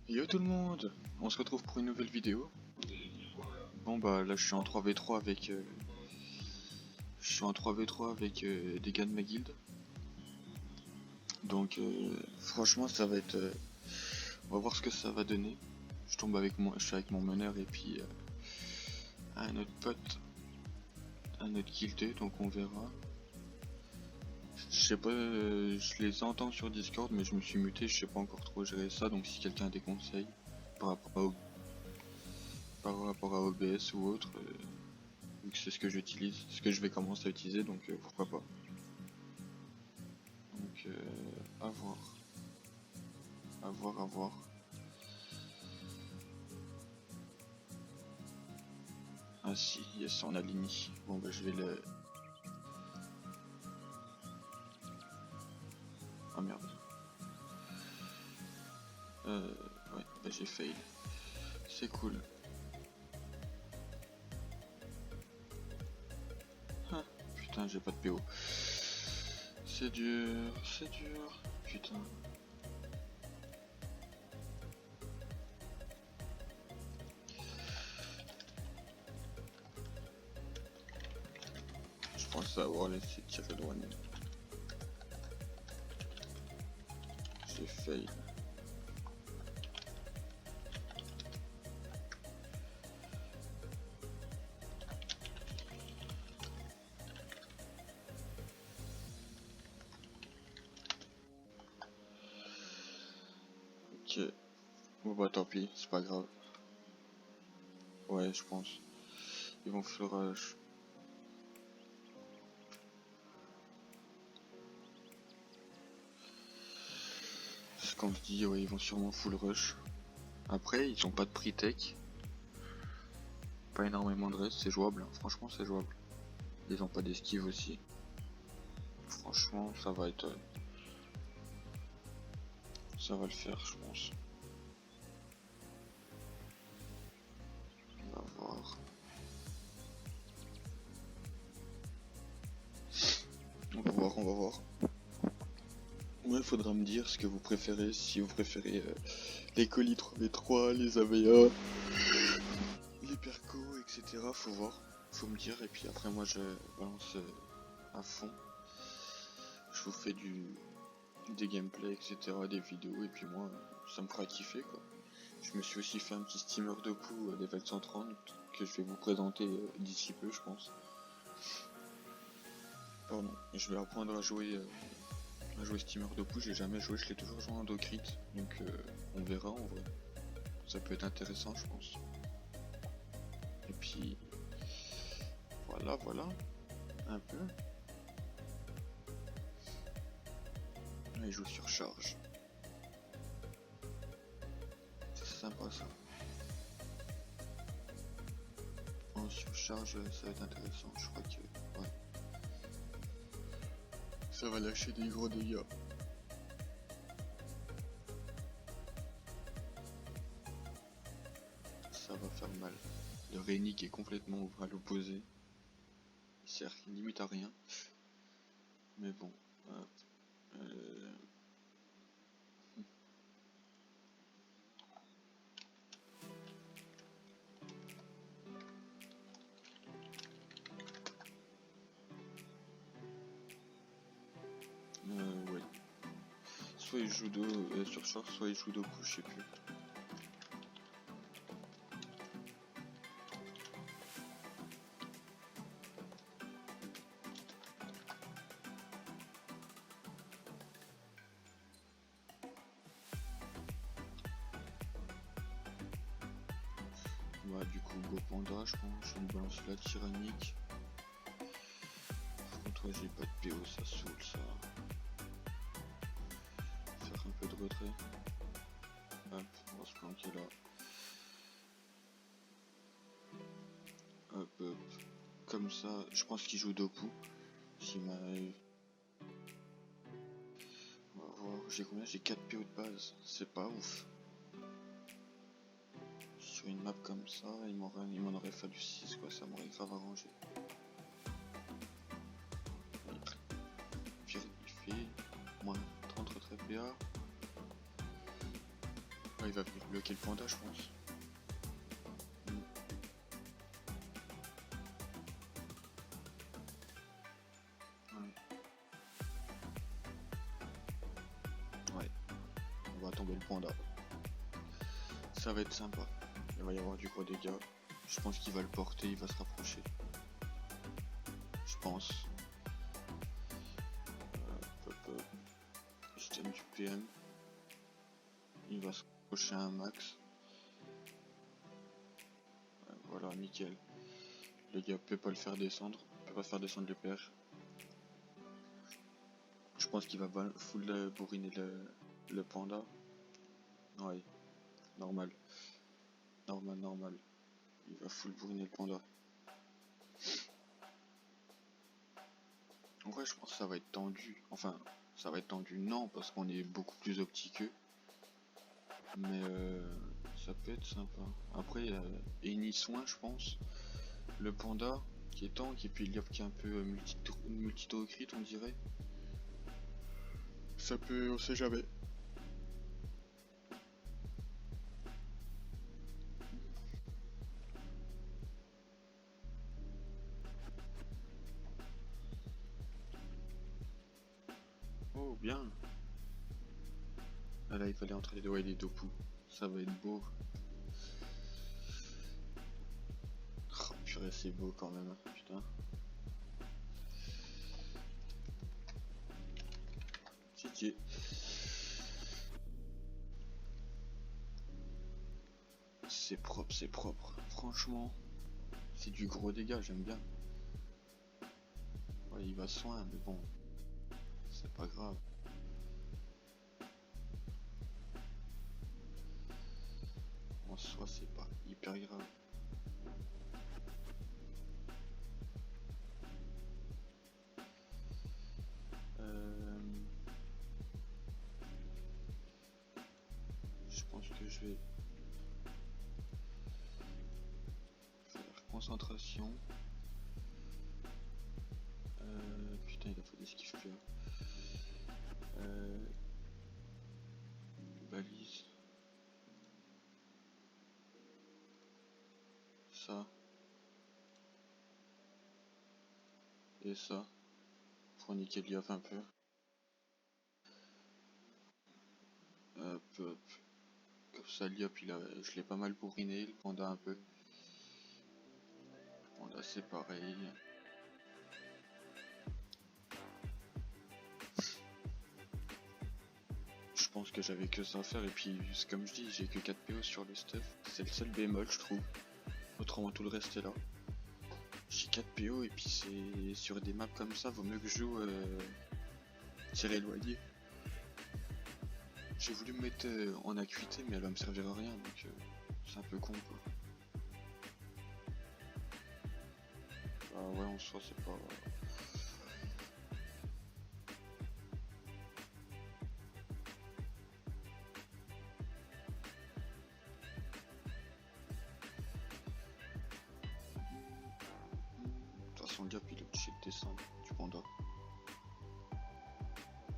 Yo tout le monde, on se retrouve pour une nouvelle vidéo. Bon bah là je suis en 3v3 avec des gars de ma guilde. Donc franchement ça va être on va voir ce que ça va donner. Je suis avec mon meneur et puis un autre pote, un autre guildé, donc on verra. Je sais pas, je les entends sur Discord mais je me suis muté, je sais pas encore trop gérer ça, donc si quelqu'un a des conseils par rapport à OBS ou autre, vu que c'est ce que j'utilise, ce que je vais commencer à utiliser, donc pourquoi pas. Donc à voir. À voir. Ah si, yes, on a l'ini. Bon bah je vais le... Ah merde. Ouais, bah j'ai fail. C'est cool. Ah, putain, j'ai pas de PO. C'est dur, putain. Je pense avoir laissé tirer loin. J'ai fail. Ok. Bon bah tant pis, c'est pas grave. Ouais, je pense. Ils vont full rush. C'est comme je dis, ouais, ils vont sûrement full rush. Après, ils ont pas de pre-tech. Pas énormément de reste, c'est jouable. Hein. Franchement, c'est jouable. Ils ont pas d'esquive aussi. Franchement, ça va être... ça va le faire, je pense. On va voir. On va voir. Ouais, faudra me dire ce que vous préférez, si vous préférez les colis 3v3, les AVA, les percos, etc. Faut voir, faut me dire, et puis après moi je balance à fond. Je vous fais des gameplays, etc., des vidéos, et puis moi ça me fera kiffer quoi. Je me suis aussi fait un petit steamer de coup level 130 que je vais vous présenter d'ici peu, je pense. Pardon, je vais apprendre à jouer steamer de coup, j'ai jamais joué, je l'ai toujours joué en docrit, donc on verra en vrai. Ça peut être intéressant je pense. Et puis voilà, un peu. Là, il joue sur charge. C'est sympa ça. En surcharge, ça va être intéressant, je crois que... ouais. Ça va lâcher des gros dégâts. Ça va faire mal. Le Renick est complètement à l'opposé. Il sert limite à rien. Mais bon. Ouais. Soit il joue de surcharge, soit il joue de coup, je sais plus. Bah du coup Go Panda, je pense, je me balance la tyrannique. Par contre ouais, j'ai pas de PO, ça saoule ça. Faire un peu de retrait. Hop, on va se planquer là. Hop. Comme ça, je pense qu'il joue Dopu. S'il m'arrive. On va voir, j'ai combien? J'ai 4 PO de base, c'est pas ouf. sur une map comme ça, il m'en aurait fallu 6 quoi, ça m'aurait grave arrangé. Pire, il fait moins 30 retraits PA. Ah, il va venir bloquer le panda, je pense. Ouais, on va tomber le panda. Ça va être sympa. Il va y avoir du gros dégâts. Je pense qu'il va le porter, il va se rapprocher. Je pense. Je t'aime du PM. Il va se rapprocher un max. Voilà, nickel. Le gars peut pas le faire descendre. Peut pas faire descendre le PR. Je pense qu'il va full bourriner le panda. Ouais, normal. Normal. Il va full bourriner le panda. En vrai, je pense que ça va être tendu. Enfin, ça va être tendu, non, parce qu'on est beaucoup plus opti qu'eux. Mais ça peut être sympa. Après, il y a Eni Soin, je pense. Le panda, qui est tank, et puis Liop qui est un peu multi-crit, on dirait. Ça peut, on sait jamais. Oh, bien. Ah là, il fallait entrer les doigts et les Dopu. Ça va être beau. Oh, purée, c'est beau quand même, putain. Titi. C'est propre. Franchement, c'est du gros dégât, j'aime bien. Ouais, il va soin, mais bon, c'est pas grave. En soi, c'est pas hyper grave. Je pense que je vais faire concentration. Putain, il a fait des esquives plus. Balise. Ça. Et ça. Pour niquer Liop un peu. Hop. Comme ça, Liop, je l'ai pas mal bourriné, le panda un peu. Le panda, c'est pareil. Je pense que j'avais que ça à faire, et puis, comme je dis, j'ai que 4 PO sur le stuff. C'est le seul bémol, je trouve. Autrement, tout le reste est là. J'ai 4 PO, et puis c'est sur des maps comme ça, vaut mieux que je joue tir éloigné. J'ai voulu me mettre en acuité, mais elle va me servir à rien, donc c'est un peu con quoi. Bah ouais, en soi, c'est pas. De toute façon, le gap il est obligé de descendre du panda.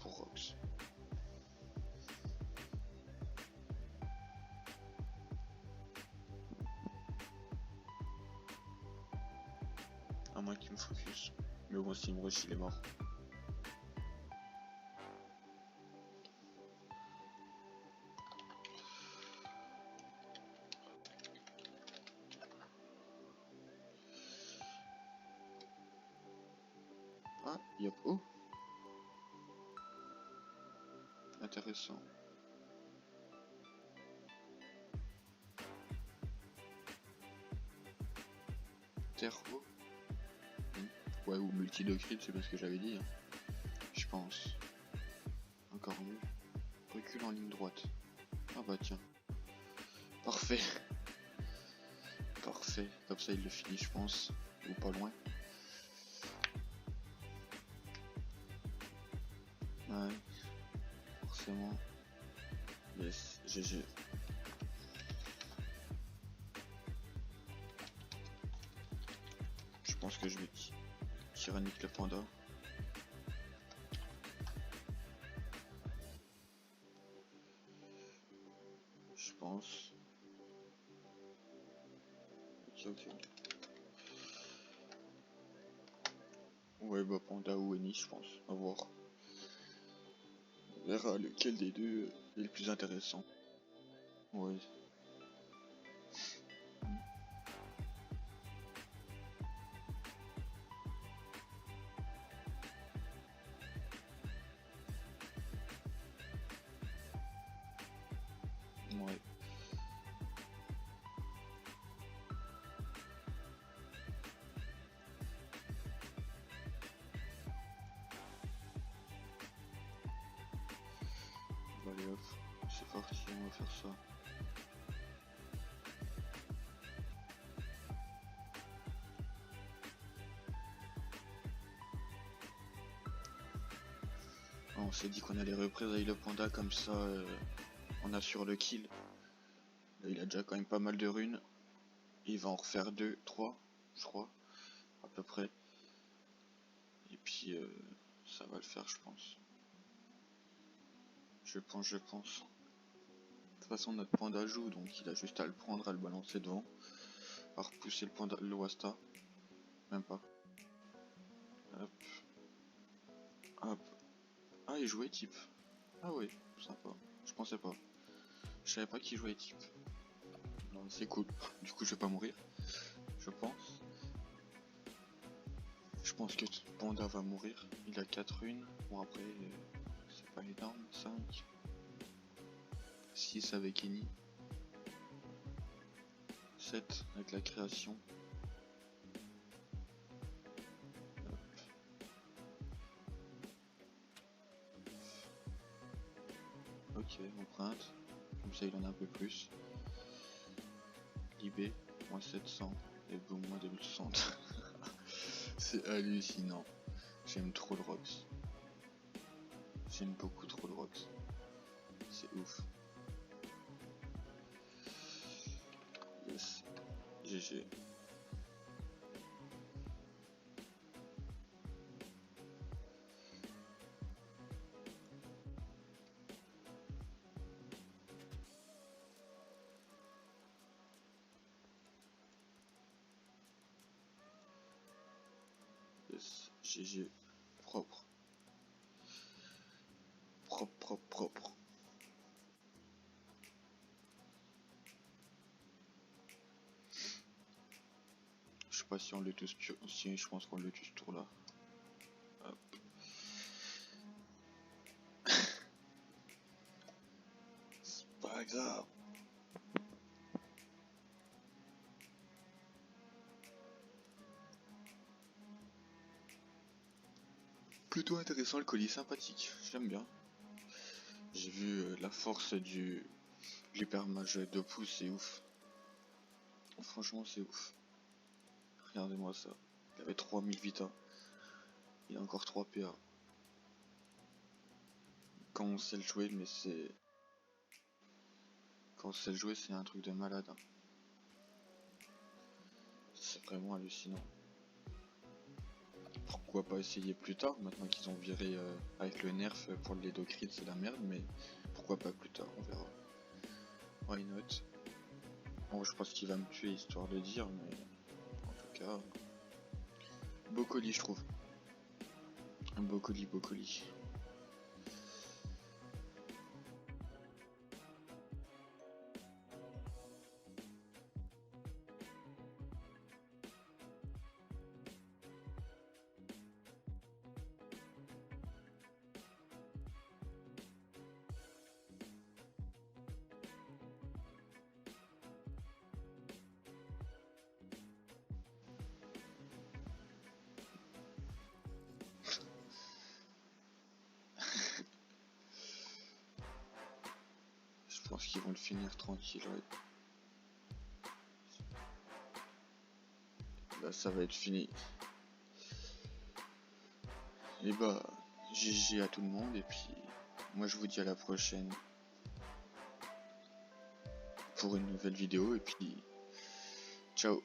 Pour Rox. À moins qu'il me focus. Mais bon, s'il me rush, il est mort. Ah, yep. Oh, intéressant. Terre haut. Ouais, ou multi-docrit, c'est pas ce que j'avais dit. Hein. Je pense. Encore mieux. Recule en ligne droite. Ah bah tiens. Parfait. Parfait. Comme ça, il le finit, je pense. Ou pas loin. Ouais. Forcément. Yes. GG. pense que je vais tyrannique le panda. Je pense. Ok. Ouais, bah panda ou Eni, je pense. À voir. On verra lequel des deux est le plus intéressant. Ouais. Ouais. Allez hop, c'est parti, on va faire ça. On s'est dit qu'on allait représailler le panda comme ça, on assure le kill. Là, il a déjà quand même pas mal de runes. Il va en refaire 2, 3, je crois, à peu près. Et puis ça va le faire, je pense. Je pense. De toute façon, notre panda joue, donc il a juste à le prendre, à le balancer devant, à repousser le panda, le Wasta. Même pas. Hop. Hop. Ah, il jouait type. Ah oui, sympa. Je pensais pas. Je savais pas qu'il jouait type. C'est cool. Du coup, je vais pas mourir. Je pense. Je pense que Panda va mourir. Il a 4 runes. Bon, après, c'est pas énorme. 5. 6 avec Eni. 7 avec la création. Hop. Ok, empreinte. Comme ça, il en a un peu plus. Libé, moins 700. Et boum, moins 260. C'est hallucinant. J'aime trop le Rox. J'aime beaucoup trop le Rox. C'est ouf. Yes. GG. Yes. GG. Propre. Propre. Je sais pas si on le touche, si je pense qu'on le touche tour là. Hop. C'est pas grave. Plutôt intéressant le colis, sympathique, j'aime bien. J'ai vu la force du l'hypermage 2 pouces, c'est ouf. Franchement c'est ouf. Regardez-moi ça. Il avait 3000 vita. Il a encore 3 PA. Quand on sait le jouer, mais c'est... Quand on sait le jouer, c'est un truc de malade. Hein. C'est vraiment hallucinant. Pourquoi pas essayer plus tard, maintenant qu'ils ont viré avec le nerf pour les Docrid, c'est la merde, mais pourquoi pas plus tard, on verra. Why not? Bon, je pense qu'il va me tuer histoire de dire, mais en tout cas, beau colis je trouve. Un beau colis. Je pense qu'ils vont le finir tranquille. Ouais. Là, ça va être fini. Et bah, GG à tout le monde, et puis moi je vous dis à la prochaine pour une nouvelle vidéo, et puis ciao.